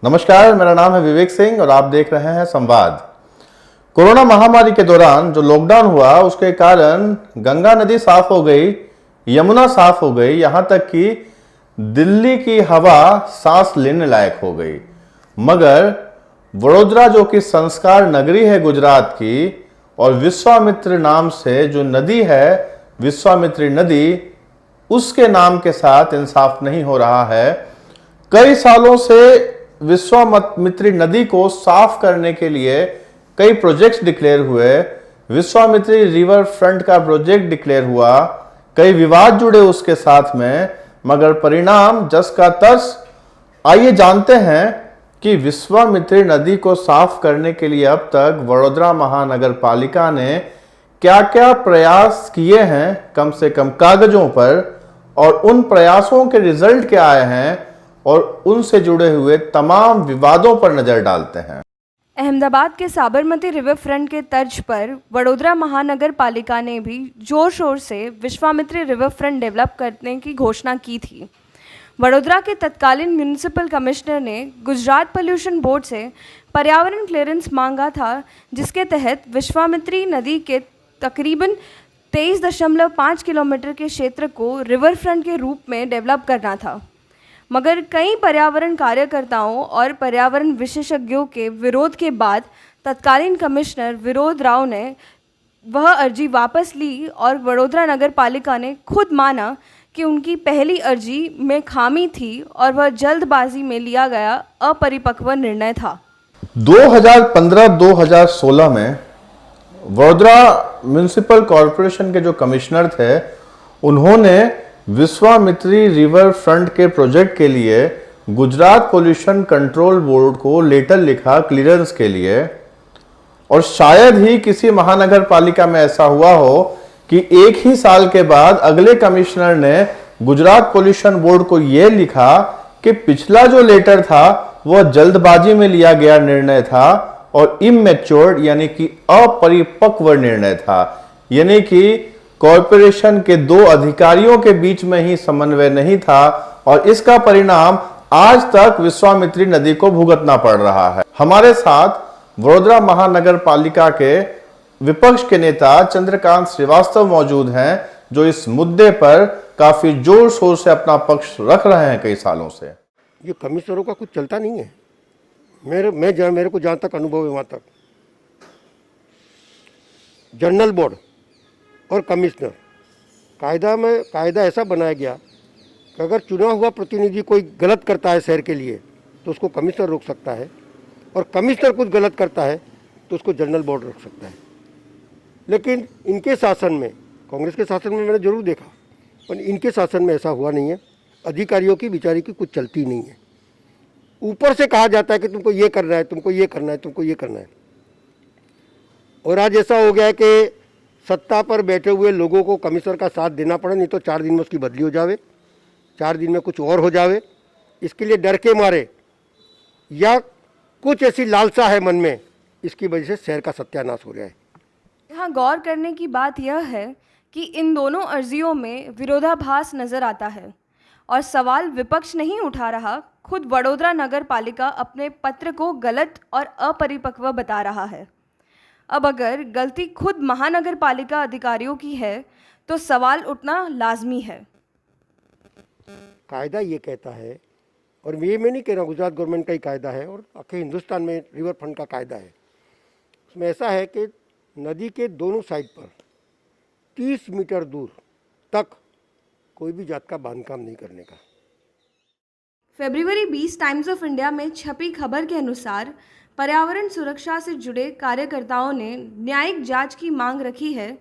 नमस्कार, मेरा नाम है विवेक सिंह और आप देख रहे हैं संवाद। कोरोना महामारी के दौरान जो लॉकडाउन हुआ उसके कारण गंगा नदी साफ हो गई, यमुना साफ हो गई, यहां तक कि दिल्ली की हवा सांस लेने लायक हो गई। मगर वडोदरा जो कि संस्कार नगरी है गुजरात की और विश्वामित्र नाम से जो नदी है, विश्वामित्री नदी, उसके नाम के साथ इंसाफ नहीं हो रहा है। कई सालों से विश्वामित्री नदी को साफ करने के लिए कई प्रोजेक्ट्स डिक्लेयर हुए, विश्वामित्री रिवर फ्रंट का प्रोजेक्ट डिक्लेयर हुआ, कई विवाद जुड़े उसके साथ में, मगर परिणाम जस का तस। आइए जानते हैं कि विश्वामित्री नदी को साफ करने के लिए अब तक वडोदरा महानगर पालिका ने क्या क्या प्रयास किए हैं, कम से कम कागजों पर, और उन प्रयासों के रिजल्ट क्या आए हैं और उनसे जुड़े हुए तमाम विवादों पर नजर डालते हैं। अहमदाबाद के साबरमती रिवर फ्रंट के तर्ज पर वडोदरा महानगर पालिका ने भी जोर शोर से विश्वामित्री रिवर फ्रंट डेवलप करने की घोषणा की थी। वडोदरा के तत्कालीन म्यूनिसिपल कमिश्नर ने गुजरात पोल्यूशन बोर्ड से पर्यावरण क्लियरेंस मांगा था, जिसके तहत विश्वामित्री नदी के तकरीबन 23.5 किलोमीटर के क्षेत्र को रिवर फ्रंट के रूप में डेवलप करना था। मगर कई पर्यावरण कार्यकर्ताओं और पर्यावरण विशेषज्ञों के विरोध के बाद तत्कालीन कमिश्नर विनोद राव ने वह अर्जी वापस ली और वडोदरा नगर पालिका ने खुद माना कि उनकी पहली अर्जी में खामी थी और वह जल्दबाजी में लिया गया अपरिपक्व निर्णय था। 2015-2016 में वडोदरा म्यूनिसिपल कॉरपोरेशन के जो कमिश्नर थे, उन्होंने विश्वामित्री रिवर फ्रंट के प्रोजेक्ट के लिए गुजरात पोल्यूशन कंट्रोल बोर्ड को लेटर लिखा क्लियरेंस के लिए। और शायद ही किसी महानगर पालिका में ऐसा हुआ हो कि एक ही साल के बाद अगले कमिश्नर ने गुजरात पोल्यूशन बोर्ड को यह लिखा कि पिछला जो लेटर था वह जल्दबाजी में लिया गया निर्णय था और इमैच्योर्ड यानी कि अपरिपक्व निर्णय था, यानी कि कॉरपोरेशन के दो अधिकारियों के बीच में ही समन्वय नहीं था और इसका परिणाम आज तक विश्वामित्री नदी को भुगतना पड़ रहा है। हमारे साथ वडोदरा महानगर पालिका के विपक्ष के नेता चंद्रकांत श्रीवास्तव मौजूद हैं, जो इस मुद्दे पर काफी जोर शोर से अपना पक्ष रख रहे हैं कई सालों से। ये कमिश्नरों का कुछ चलता नहीं है। मेरे को जहाँ तक अनुभव है वहाँ तक जनरल बोर्ड और कमिश्नर कायदा ऐसा बनाया गया कि अगर चुना हुआ प्रतिनिधि कोई गलत करता है शहर के लिए तो उसको कमिश्नर रोक सकता है, और कमिश्नर कुछ गलत करता है तो उसको जनरल बोर्ड रोक सकता है। लेकिन इनके शासन में, कांग्रेस के शासन में मैंने जरूर देखा, पर इनके शासन में ऐसा हुआ नहीं है। अधिकारियों की बेचारी की कुछ चलती नहीं है। ऊपर से कहा जाता है कि तुमको ये करना है, तुमको ये करना है, तुमको ये करना है। और आज ऐसा हो गया है कि सत्ता पर बैठे हुए लोगों को कमिश्नर का साथ देना पड़े, नहीं तो 4 दिन में उसकी बदली हो जावे, 4 दिन में कुछ और हो जावे। इसके लिए डर के मारे या कुछ ऐसी लालसा है मन में, इसकी वजह से शहर का सत्यानाश हो रहा है। यहाँ गौर करने की बात यह है कि इन दोनों अर्जियों में विरोधाभास नजर आता है और सवाल विपक्ष नहीं उठा रहा, खुद वडोदरा नगर पालिका अपने पत्र को गलत और अपरिपक्व बता रहा है। अब अगर गलती खुद महानगर पालिका अधिकारियों की है तो सवाल उठना लाजमी है। कायदा ये कहता है, और ये मैं नहीं कह रहा, गुजरात गवर्नमेंट का ही कायदा है और आखिर हिंदुस्तान में रिवर फ्रंट का कायदा है। उसमें ऐसा है कि नदी के दोनों साइड पर 30 मीटर दूर तक कोई भी जात का बांधकाम नहीं करने का। फरवरी 20 टाइम्स ऑफ इंडिया में छपी खबर के अनुसार पर्यावरण सुरक्षा से जुड़े कार्यकर्ताओं ने न्यायिक जांच की मांग रखी है,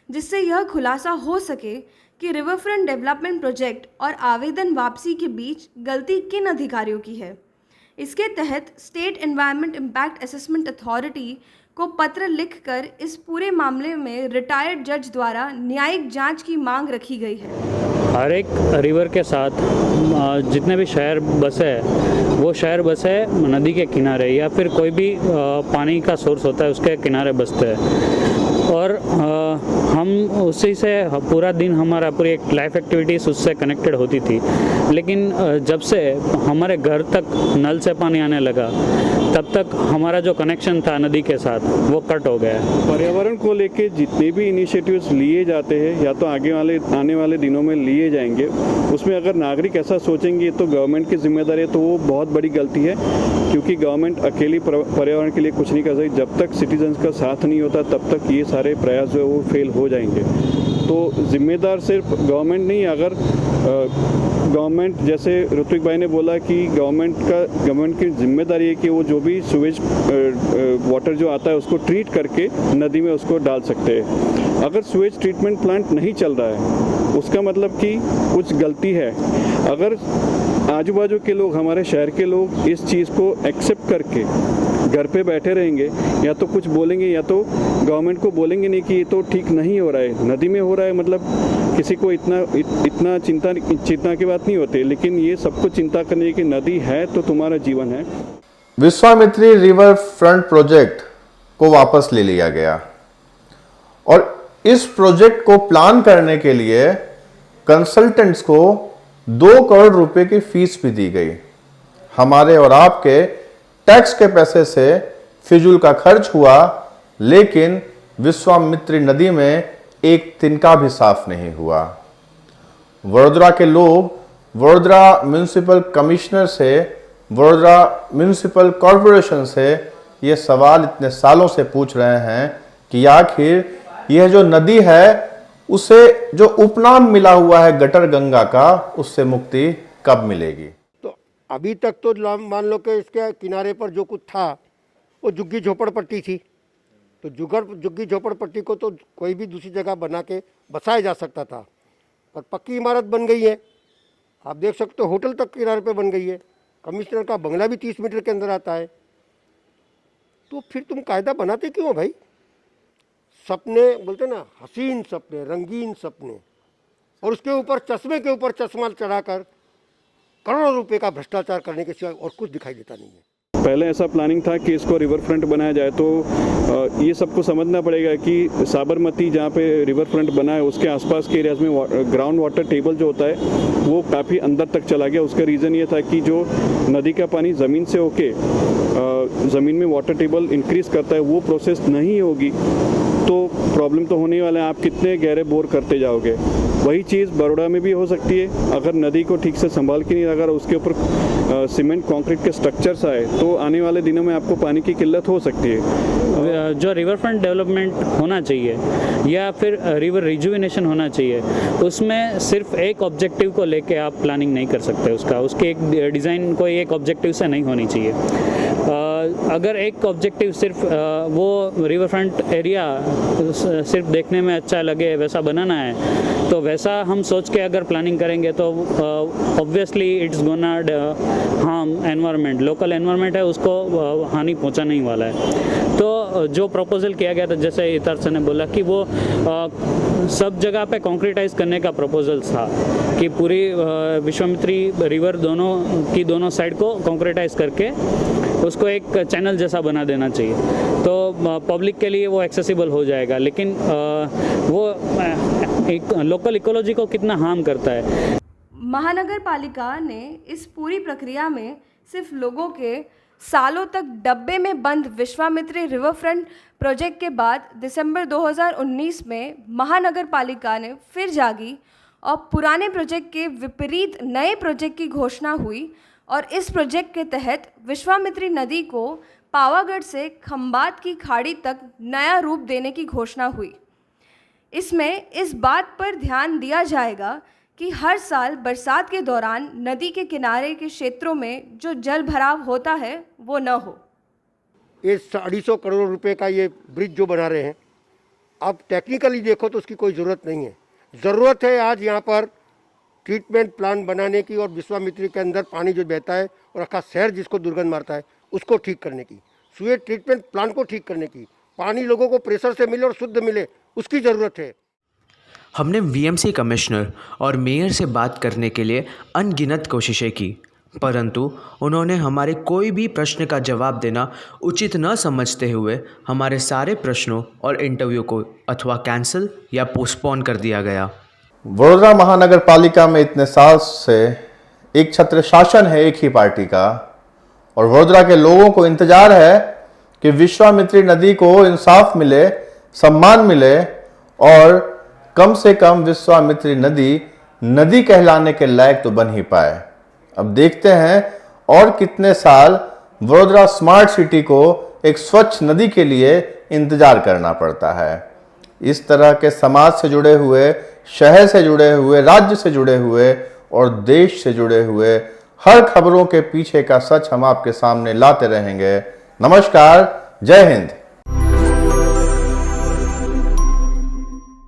जिससे यह खुलासा हो सके कि रिवर फ्रंट डेवलपमेंट प्रोजेक्ट और आवेदन वापसी के बीच गलती किन अधिकारियों की है। इसके तहत state environment impact assessment authority को पत्र लिखकर इस पूरे मामले में रिटायर्ड जज द्वारा न्यायिक जांच की मांग रखी गई है। हर एक रिवर के साथ जितने भी शहर बसे हैं, वो शहर बसे नदी के किनारे या फिर कोई भी पानी का सोर्स होता है उसके किनारे बसते हैं। और हम उसी से पूरा दिन हमारा पूरी एक लाइफ एक्टिविटीज़ उससे कनेक्टेड होती थी। लेकिन जब से हमारे घर तक नल से पानी आने लगा तब तक हमारा जो कनेक्शन था नदी के साथ वो कट हो गया। पर्यावरण को लेके जितने भी इनिशिएटिव्स लिए जाते हैं या तो आने वाले दिनों में लिए जाएंगे, उसमें अगर नागरिक ऐसा सोचेंगे तो गवर्नमेंट की जिम्मेदारी है, तो वो बहुत बड़ी गलती है, क्योंकि गवर्नमेंट अकेली पर्यावरण के लिए कुछ नहीं कर सकती। जब तक सिटीजन्स का साथ नहीं होता तब तक ये सारे प्रयास जो है वो फेल हो जाएंगे। तो जिम्मेदार सिर्फ गवर्नमेंट नहीं, अगर गवर्नमेंट, जैसे ऋत्विक भाई ने बोला कि गवर्नमेंट की जिम्मेदारी है कि वो जो भी सुवेज वाटर जो आता है उसको ट्रीट करके नदी में उसको डाल सकते हैं। अगर सुवेज ट्रीटमेंट प्लांट नहीं चल रहा है उसका मतलब कि कुछ गलती है। अगर आजू बाजू के लोग, हमारे शहर के लोग इस चीज़ को एक्सेप्ट करके घर पे बैठे रहेंगे, या तो कुछ बोलेंगे या तो गवर्नमेंट को बोलेंगे नहीं कि ये तो ठीक नहीं हो रहा है, नदी में हो रहा है, मतलब किसी को इतना चिंता की बात नहीं होती। लेकिन ये सबको चिंता करने की, नदी है तो तुम्हारा जीवन है। विश्वामित्री रिवर फ्रंट प्रोजेक्ट को वापस ले लिया गया और इस प्रोजेक्ट को प्लान करने के लिए कंसल्टेंट्स को 2 करोड़ रुपए की फीस भी दी गई। हमारे और आपके टैक्स के पैसे से फिजूल का खर्च हुआ, लेकिन विश्वामित्री नदी में एक तिनका भी साफ नहीं हुआ। वडोदरा के लोग वडोदरा म्यूनिसिपल कमिश्नर से, वडोदरा म्यूनिसिपल कॉरपोरेशन से ये सवाल इतने सालों से पूछ रहे हैं कि आखिर यह जो नदी है उसे जो उपनाम मिला हुआ है गटर गंगा का, उससे मुक्ति कब मिलेगी। तो अभी तक तो मान लो कि इसके किनारे पर जो कुछ था वो झुग्गी झोपड़पट्टी थी, तो झुग्गी झोपड़पट्टी को तो कोई भी दूसरी जगह बना के बसाया जा सकता था, पर पक्की इमारत बन गई है। आप देख सकते हो होटल तक किनारे पे बन गई है, कमिश्नर का बंगला भी 30 मीटर के अंदर आता है। तो फिर तुम कायदा बनाते क्यों हो भाई? सपने बोलते ना, हसीन सपने, रंगीन सपने, और उसके ऊपर चश्मे के ऊपर चश्मा चढ़ाकर करोड़ों रुपए का भ्रष्टाचार करने के सिवा और कुछ दिखाई देता नहीं है। पहले ऐसा प्लानिंग था कि इसको रिवर फ्रंट बनाया जाए, तो ये सबको समझना पड़ेगा कि साबरमती जहाँ पे रिवर फ्रंट बना है उसके आसपास के एरियाज में ग्राउंड वाटर टेबल जो होता है वो काफ़ी अंदर तक चला गया। उसका रीज़न ये था कि जो नदी का पानी ज़मीन से होके ज़मीन में वाटर टेबल इंक्रीज करता है, वो प्रोसेस नहीं होगी तो प्रॉब्लम तो होने वाला है। आप कितने गहरे बोर करते जाओगे। वही चीज़ बड़ौदा में भी हो सकती है। अगर नदी को ठीक से संभाल के नहीं, अगर उसके ऊपर सीमेंट कंक्रीट के स्ट्रक्चर्स आए तो आने वाले दिनों में आपको पानी की किल्लत हो सकती है। जो रिवर फ्रंट डेवलपमेंट होना चाहिए या फिर रिवर रिजुविनेशन होना चाहिए, उसमें सिर्फ एक ऑब्जेक्टिव को लेके आप प्लानिंग नहीं कर सकते। उसके एक डिज़ाइन कोई एक ऑब्जेक्टिव से नहीं होनी चाहिए। अगर एक ऑब्जेक्टिव सिर्फ वो रिवर फ्रंट एरिया सिर्फ देखने में अच्छा लगे वैसा बनाना है, तो वैसा हम सोच के अगर प्लानिंग करेंगे तो obviously it's gonna harm environment, local environment है उसको हानि पहुंचाने ही वाला है। तो जो प्रपोजल किया गया था, जैसे इतर से ने बोला कि वो सब जगह पे कंक्रीटाइज करने का प्रपोजल था कि पूरी विश्वामित्री रिवर दोनों साइड को कंक्रीटाइज करके उसको एक चैनल जैसा बना देना चाहिए, तो पब्लिक के लिए वो एक्सेसिबल हो जाएगा। लेकिन वो एक लोकल इकोलॉजी को कितना हार्म करता है। महानगर पालिका ने इस पूरी प्रक्रिया में सिर्फ लोगों के सालों तक डब्बे में बंद विश्वामित्री रिवर फ्रंट प्रोजेक्ट के बाद दिसंबर 2019 में महानगर पालिका ने फिर जागी और पुराने प्रोजेक्ट के विपरीत नए प्रोजेक्ट की घोषणा हुई और इस प्रोजेक्ट के तहत विश्वामित्री नदी को पावागढ़ से खंबात की खाड़ी तक नया रूप देने की घोषणा हुई। इसमें इस बात पर ध्यान दिया जाएगा कि हर साल बरसात के दौरान नदी के किनारे के क्षेत्रों में जो जल भराव होता है वो न हो। ये 250 करोड़ रुपए का ये ब्रिज जो बना रहे हैं, अब टेक्निकली देखो तो उसकी कोई ज़रूरत नहीं है। ज़रूरत है आज यहाँ पर ट्रीटमेंट प्लांट बनाने की और विश्वामित्री के अंदर पानी जो बहता है और आखा शहर जिसको दुर्गंध मारता है उसको ठीक करने की, सुएज ट्रीटमेंट प्लांट को ठीक करने की, पानी लोगों को प्रेशर से मिले और शुद्ध मिले उसकी ज़रूरत है। हमने वीएमसी कमिश्नर और मेयर से बात करने के लिए अनगिनत कोशिशें की, परंतु उन्होंने हमारे कोई भी प्रश्न का जवाब देना उचित न समझते हुए हमारे सारे प्रश्नों और इंटरव्यू को अथवा कैंसिल या पोस्टपोन कर दिया गया। वडोदरा महानगर पालिका में इतने साल से एक छत्र शासन है एक ही पार्टी का, और वडोदरा के लोगों को इंतजार है कि विश्वामित्री नदी को इंसाफ मिले, सम्मान मिले और कम से कम विश्वामित्री नदी नदी कहलाने के लायक तो बन ही पाए। अब देखते हैं और कितने साल वडोदरा स्मार्ट सिटी को एक स्वच्छ नदी के लिए इंतजार करना पड़ता है। इस तरह के समाज से जुड़े हुए, शहर से जुड़े हुए, राज्य से जुड़े हुए और देश से जुड़े हुए हर खबरों के पीछे का सच हम आपके सामने लाते रहेंगे। नमस्कार, जय हिंद।